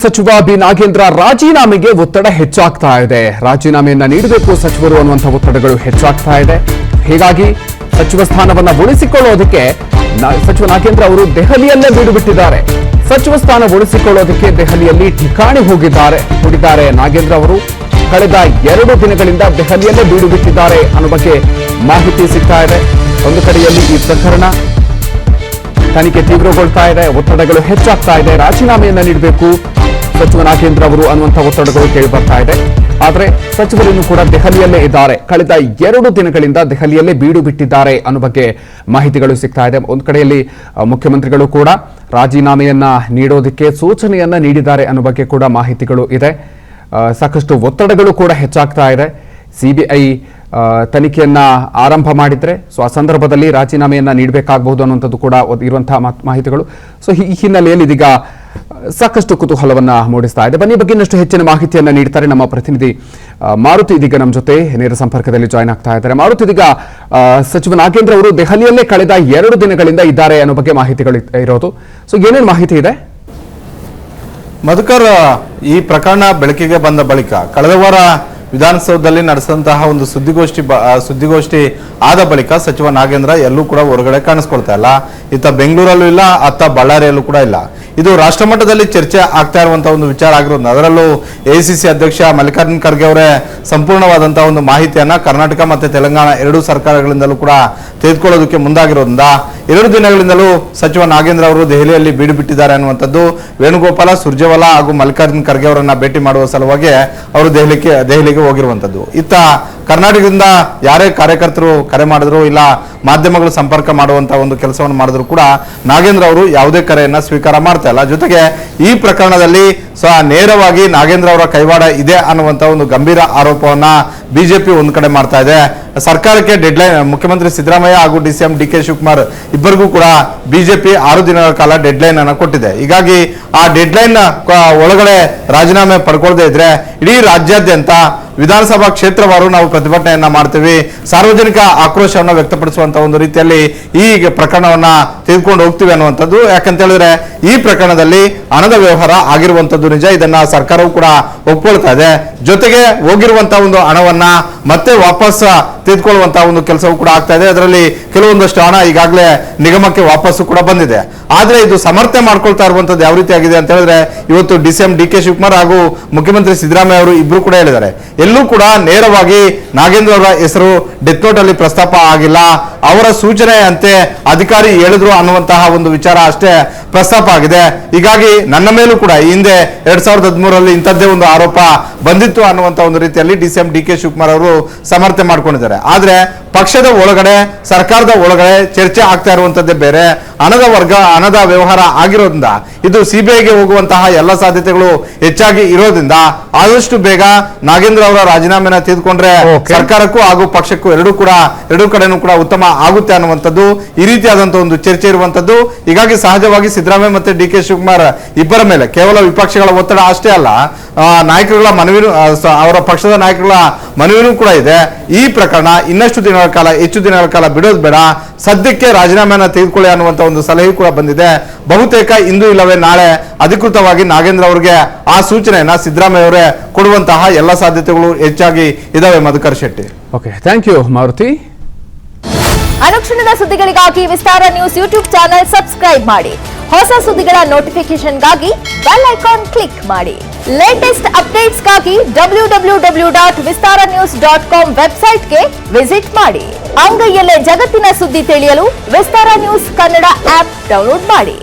ಸಚಿವ ಬಿ ನಾಗೇಂದ್ರ ರಾಜೀನಾಮೆಗೆ ಒತ್ತಡ ಹೆಚ್ಚಾಗ್ತಾ ಇದೆ. ರಾಜೀನಾಮೆಯನ್ನ ನೀಡಬೇಕು ಸಚಿವರು ಅನ್ನುವಂಥ ಒತ್ತಡಗಳು ಹೆಚ್ಚಾಗ್ತಾ ಇದೆ. ಹೀಗಾಗಿ ಸಚಿವ ಸ್ಥಾನವನ್ನ ಉಳಿಸಿಕೊಳ್ಳೋದಕ್ಕೆ ಸಚಿವ ನಾಗೇಂದ್ರ ಅವರು ದೆಹಲಿಯಲ್ಲೇ ಬೀಡು ಬಿಟ್ಟಿದ್ದಾರೆ. ಸಚಿವ ಸ್ಥಾನ ಉಳಿಸಿಕೊಳ್ಳೋದಕ್ಕೆ ದೆಹಲಿಯಲ್ಲಿ ಠಿಕಾಣಿ ಹೋಗಿದ್ದಾರೆ ನಾಗೇಂದ್ರ ಅವರು. ಕಳೆದ 2 ದಿನಗಳಿಂದ ದೆಹಲಿಯಲ್ಲೇ ಬೀಡು ಬಿಟ್ಟಿದ್ದಾರೆ ಅನ್ನೋ ಬಗ್ಗೆ ಮಾಹಿತಿ ಸಿಗ್ತಾ ಇದೆ. ಒಂದು ಕಡೆಯಲ್ಲಿ ಈ ಪ್ರಕರಣ ತನಿಖೆ ತೀವ್ರಗೊಳ್ತಾ ಇದೆ, ಒತ್ತಡಗಳು ಹೆಚ್ಚಾಗ್ತಾ ಇದೆ. ರಾಜೀನಾಮೆಯನ್ನ ನೀಡಬೇಕು ಸಚಿವ ನಾಗೇಂದ್ರ ಅವರು ಅನ್ನುವಂಥ ಒತ್ತಡಗಳು ಕೇಳಿ ಬರ್ತಾ ಇದೆ. ಆದರೆ ಸಚಿವರಿನ್ನು ಕೂಡ ದೆಹಲಿಯಲ್ಲೇ ಇದ್ದಾರೆ. ಕಳೆದ 2 ದಿನಗಳಿಂದ ದೆಹಲಿಯಲ್ಲೇ ಬೀಡು ಬಿಟ್ಟಿದ್ದಾರೆ ಅನ್ನೋ ಬಗ್ಗೆ ಮಾಹಿತಿಗಳು ಸಿಗ್ತಾ ಇದೆ. ಒಂದು ಕಡೆಯಲ್ಲಿ ಮುಖ್ಯಮಂತ್ರಿಗಳು ಕೂಡ ರಾಜೀನಾಮೆಯನ್ನ ನೀಡೋದಕ್ಕೆ ಸೂಚನೆಯನ್ನ ನೀಡಿದ್ದಾರೆ ಅನ್ನೋ ಬಗ್ಗೆ ಕೂಡ ಮಾಹಿತಿಗಳು ಇದೆ. ಸಾಕಷ್ಟು ಒತ್ತಡಗಳು ಕೂಡ ಹೆಚ್ಚಾಗ್ತಾ ಇದೆ. ಸಿಬಿಐ ತನಿಖೆಯನ್ನ ಆರಂಭ ಮಾಡಿದ್ರೆ ಆ ಸಂದರ್ಭದಲ್ಲಿ ರಾಜೀನಾಮೆಯನ್ನ ನೀಡಬೇಕಾಗಬಹುದು ಅನ್ನುವಂಥದ್ದು ಕೂಡ ಇರುವಂತಹ ಮಾಹಿತಿಗಳು. ಸೊ ಈ ಹಿನ್ನೆಲೆಯಲ್ಲಿ ಇದೀಗ ಸಾಕಷ್ಟು ಕುತೂಹಲವನ್ನ ಮೂಡಿಸ್ತಾ ಇದೆ. ಬನ್ನಿ ಬಗ್ಗೆ ಇನ್ನಷ್ಟು ಹೆಚ್ಚಿನ ಮಾಹಿತಿಯನ್ನ ನೀಡ್ತಾರೆ ನಮ್ಮ ಪ್ರತಿನಿಧಿ ಮಾರುತಿ. ಇದೀಗ ನಮ್ಮ ಜೊತೆ ನೇರ ಸಂಪರ್ಕದಲ್ಲಿ ಜಾಯ್ನ್ ಆಗ್ತಾ ಇದ್ದಾರೆ. ಮಾರುತಿ, ಇದೀಗ ಸಚಿವ ನಾಗೇಂದ್ರ ಅವರು ದೆಹಲಿಯಲ್ಲೇ ಕಳೆದ 2 ದಿನಗಳಿಂದ ಇದ್ದಾರೆ ಅನ್ನೋ ಬಗ್ಗೆ ಮಾಹಿತಿಗಳು ಇರೋದು. ಸೊ ಏನೇನು ಮಾಹಿತಿ ಇದೆ? ಮಧುಕರ್, ಈ ಪ್ರಕರಣ ಬೆಳಕಿಗೆ ಬಂದ ಬಳಿಕ ಕಳೆದ ವಾರ ವಿಧಾನಸೌಧದಲ್ಲಿ ನಡೆಸಿದಂತಹ ಒಂದು ಸುದ್ದಿಗೋಷ್ಠಿ ಆದ ಬಳಿಕ ಸಚಿವ ನಾಗೇಂದ್ರ ಎಲ್ಲೂ ಕೂಡ ಹೊರಗಡೆ ಕಾಣಿಸ್ಕೊಳ್ತಾ ಇಲ್ಲ. ಇತ್ತ ಬೆಂಗಳೂರಲ್ಲೂ ಇಲ್ಲ, ಅತ್ತ ಬಳ್ಳಾರಿಯಲ್ಲೂ ಕೂಡ ಇಲ್ಲ. ಇದು ರಾಷ್ಟ್ರ ಮಟ್ಟದಲ್ಲಿ ಚರ್ಚೆ ಆಗ್ತಾ ಇರುವಂತಹ ಒಂದು ವಿಚಾರ ಆಗಿರೋದು. ಅದರಲ್ಲೂ ಎಐಸಿಸಿ ಅಧ್ಯಕ್ಷ ಮಲ್ಲಿಕಾರ್ಜುನ್ ಖರ್ಗೆ ಅವರೇ ಸಂಪೂರ್ಣವಾದಂತಹ ಒಂದು ಮಾಹಿತಿಯನ್ನ ಕರ್ನಾಟಕ ಮತ್ತೆ ತೆಲಂಗಾಣ 2 ಸರ್ಕಾರಗಳಿಂದಲೂ ಕೂಡ ತೆಗೆದುಕೊಳ್ಳೋದಕ್ಕೆ ಮುಂದಾಗಿರೋದ್ರಿಂದ 2 ದಿನಗಳಿಂದಲೂ ಸಚಿವ ನಾಗೇಂದ್ರ ಅವರು ದೆಹಲಿಯಲ್ಲಿ ಬೀಡು ಬಿಟ್ಟಿದ್ದಾರೆ ಅನ್ನುವಂಥದ್ದು. ವೇಣುಗೋಪಾಲ, ಸುರ್ಜೇವಾಲಾ ಹಾಗೂ ಮಲ್ಲಿಕಾರ್ಜುನ್ ಖರ್ಗೆ ಅವರನ್ನ ಭೇಟಿ ಮಾಡುವ ಸಲುವಾಗಿ ಅವರು ದೆಹಲಿಗೆ ಹೋಗಿರುವಂಥದ್ದು. ಇತ್ತ ಕರ್ನಾಟಕದಿಂದ ಯಾರೇ ಕಾರ್ಯಕರ್ತರು ಕರೆ ಮಾಡಿದ್ರು ಇಲ್ಲ ಮಾಧ್ಯಮಗಳು ಸಂಪರ್ಕ ಮಾಡುವಂತಹ ಒಂದು ಕೆಲಸವನ್ನು ಮಾಡಿದ್ರು ಕೂಡ ನಾಗೇಂದ್ರ ಅವರು ಯಾವುದೇ ಕರೆಯನ್ನ ಸ್ವೀಕಾರ ಮಾಡ್ತಾ ಇಲ್ಲ. ಜೊತೆಗೆ ಈ ಪ್ರಕರಣದಲ್ಲಿ ನೇರವಾಗಿ ನಾಗೇಂದ್ರ ಅವರ ಕೈವಾಡ ಇದೆ ಅನ್ನುವಂತ ಒಂದು ಗಂಭೀರ ಆರೋಪವನ್ನ ಬಿಜೆಪಿ ಒಂದು ಕಡೆ ಮಾಡ್ತಾ ಇದೆ. ಸರ್ಕಾರಕ್ಕೆ ಡೆಡ್ಲೈನ್, ಮುಖ್ಯಮಂತ್ರಿ ಸಿದ್ದರಾಮಯ್ಯ ಹಾಗೂ ಡಿಸಿಎಂ ಡಿಕೆ ಶಿವಕುಮಾರ್ ಇಬ್ಬರಿಗೂ ಕೂಡ ಬಿಜೆಪಿ 6 ದಿನಗಳ ಕಾಲ ಡೆಡ್ಲೈನ್ ಅನ್ನು ಕೊಟ್ಟಿದೆ. ಹೀಗಾಗಿ ಆ ಡೆಡ್ಲೈನ್ ಒಳಗಡೆ ರಾಜೀನಾಮೆ ಪಡ್ಕೊಳ್ದೇ ಇದ್ರೆ ಇಡೀ ರಾಜ್ಯಾದ್ಯಂತ ವಿಧಾನಸಭಾ ಕ್ಷೇತ್ರವಾರು ನಾವು ಪ್ರತಿಭಟನೆಯನ್ನ ಮಾಡ್ತೀವಿ, ಸಾರ್ವಜನಿಕ ಆಕ್ರೋಶವನ್ನು ವ್ಯಕ್ತಪಡಿಸುವಂತ ಒಂದು ರೀತಿಯಲ್ಲಿ ಈ ಪ್ರಕರಣವನ್ನ ತೆಗೆದುಕೊಂಡು ಹೋಗ್ತೀವಿ ಅನ್ನುವಂಥದ್ದು. ಯಾಕಂತ ಹೇಳಿದ್ರೆ ಈ ಪ್ರಕರಣದಲ್ಲಿ ಹಣದ ವ್ಯವಹಾರ ಆಗಿರುವಂತದ್ದು ನಿಜ, ಇದನ್ನ ಸರ್ಕಾರವು ಕೂಡ ಒಪ್ಕೊಳ್ತಾ ಇದೆ. ಜೊತೆಗೆ ಹೋಗಿರುವಂತಹ ಒಂದು ಹಣವನ್ನ ಮತ್ತೆ ವಾಪಸ್ ತೆಗೆದುಕೊಳ್ಳುವಂತಹ ಒಂದು ಕೆಲಸವೂ ಕೂಡ ಆಗ್ತಾ ಇದೆ. ಅದರಲ್ಲಿ ಕೆಲವೊಂದಷ್ಟು ಹಣ ಈಗಾಗಲೇ ನಿಗಮಕ್ಕೆ ವಾಪಸ್ಸು ಕೂಡ ಬಂದಿದೆ. ಆದ್ರೆ ಇದು ಸಮರ್ಥನೆ ಮಾಡ್ಕೊಳ್ತಾ ಇರುವಂತದ್ದು ಯಾವ ರೀತಿ ಆಗಿದೆ ಅಂತ ಹೇಳಿದ್ರೆ ಇವತ್ತು ಡಿಸಿಎಂ ಡಿಕೆ ಶಿವಕುಮಾರ್ ಹಾಗೂ ಮುಖ್ಯಮಂತ್ರಿ ಸಿದ್ದರಾಮಯ್ಯ ಅವರು ಇಬ್ರು ಕೂಡ ಹೇಳಿದ್ದಾರೆ, ಎಲ್ಲೂ ಕೂಡ ನೇರವಾಗಿ ನಾಗೇಂದ್ರ ಅವರ ಹೆಸರು ಡೆತ್ ನೋಟ್ ಅಲ್ಲಿ ಪ್ರಸ್ತಾಪ ಆಗಿಲ್ಲ, ಅವರ ಸೂಚನೆ ಅಂತೆ ಅಧಿಕಾರಿ ಹೇಳಿದ್ರು ಅನ್ನುವಂತಹ ಒಂದು ವಿಚಾರ ಅಷ್ಟೇ ಪ್ರಸ್ತಾಪ ಆಗಿದೆ. ಹೀಗಾಗಿ ನನ್ನ ಮೇಲೂ ಕೂಡ ಹಿಂದೆ 2013ರಲ್ಲಿ ಇಂಥದ್ದೇ ಒಂದು ಆರೋಪ ಬಂದಿತ್ತು ಅನ್ನುವಂತ ಒಂದು ರೀತಿಯಲ್ಲಿ ಡಿಸಿಎಂ ಡಿಕೆ ಶಿವಕುಮಾರ್ ಅವರು ಸಮರ್ಥನೆ ಮಾಡ್ಕೊಂಡಿದ್ದಾರೆ. ಆದ್ರೆ ಪಕ್ಷದ ಒಳಗಡೆ, ಸರ್ಕಾರದ ಒಳಗಡೆ ಚರ್ಚೆ ಆಗ್ತಾ ಇರುವಂತದ್ದೇ ಬೇರೆ. ಹಣದ ವ್ಯವಹಾರ ಆಗಿರೋದ್ರಿಂದ ಇದು ಸಿಬಿಐಗೆ ಹೋಗುವಂತಹ ಎಲ್ಲ ಸಾಧ್ಯತೆಗಳು ಹೆಚ್ಚಾಗಿ ಇರೋದ್ರಿಂದ ಆದಷ್ಟು ಬೇಗ ನಾಗೇಂದ್ರ ಅವರ ರಾಜೀನಾಮೆನ ತೆಗೆದುಕೊಂಡ್ರೆ ಸರ್ಕಾರಕ್ಕೂ ಹಾಗೂ ಪಕ್ಷಕ್ಕೂ ಎರಡೂ ಕಡೆನೂ ಕೂಡ ಉತ್ತಮ ಆಗುತ್ತೆ ಅನ್ನುವಂಥದ್ದು ಈ ರೀತಿಯಾದಂತಹ ಒಂದು ಚರ್ಚೆ ಇರುವಂತದ್ದು. ಹೀಗಾಗಿ ಸಹಜವಾಗಿ ಸಿದ್ದರಾಮಯ್ಯ ಮತ್ತೆ ಡಿಕೆ ಶಿವಕುಮಾರ್ ಇಬ್ಬರ ಮೇಲೆ ಕೇವಲ ವಿಪಕ್ಷಗಳ ಒತ್ತಡ ಅಷ್ಟೇ ಅಲ್ಲ, ನಾಯಕರುಗಳ ಮನವಿನೂ, ಅವರ ಪಕ್ಷದ ನಾಯಕರುಗಳ ಮನವಿನೂ ಕೂಡ ಇದೆ. ಈ ಪ್ರಕರಣ ಇನ್ನಷ್ಟು ಹೆಚ್ಚು ದಿನಗಳ ಕಾಲ ಬಿಡೋದು ಬೇಡ, ಸದ್ಯಕ್ಕೆ ರಾಜೀನಾಮೆಯನ್ನ ತೆಗೆದುಕೊಳ್ಳಿ ಅನ್ನುವಂತ ಒಂದು ಸಲಹೆ ಕೂಡ ಬಂದಿದೆ. ಬಹುತೇಕ ಇಂದು ಇಲ್ಲವೇ ನಾಳೆ ಅಧಿಕೃತವಾಗಿ ನಾಗೇಂದ್ರ ಅವರಿಗೆ ಆ ಸೂಚನೆಯನ್ನ ಸಿದ್ದರಾಮಯ್ಯ ಅವರೇ ಕೊಡುವಂತಹ ಎಲ್ಲ ಸಾಧ್ಯತೆಗಳು ಹೆಚ್ಚಾಗಿ ಇದಾವೆ. Madhukar Shetty. Okay, thank you Maruti. ಅನುಕ್ಷಣದ ಸುದ್ದಿಗಳಿಗಾಗಿ Vistara news YouTube channel subscribe ಮಾಡಿ. ಹೊಸ ಸುದ್ದಿಗಳ ನೋಟಿಫಿಕೇಶನ್ಗಾಗಿ ಬೆಲ್ ಐಕಾನ್ ಕ್ಲಿಕ್ ಮಾಡಿ. ಲೇಟೆಸ್ಟ್ ಅಪ್ಡೇಟ್ಸ್ಗಾಗಿ www.vistaranews.com ವೆಬ್ಸೈಟ್ಗೆ ವಿಸಿಟ್ ಮಾಡಿ. ಅಂಗೈಯಲ್ಲೇ ಜಗತ್ತಿನ ಸುದ್ದಿ ತಿಳಿಯಲು Vistara news Kannada app download ಮಾಡಿ.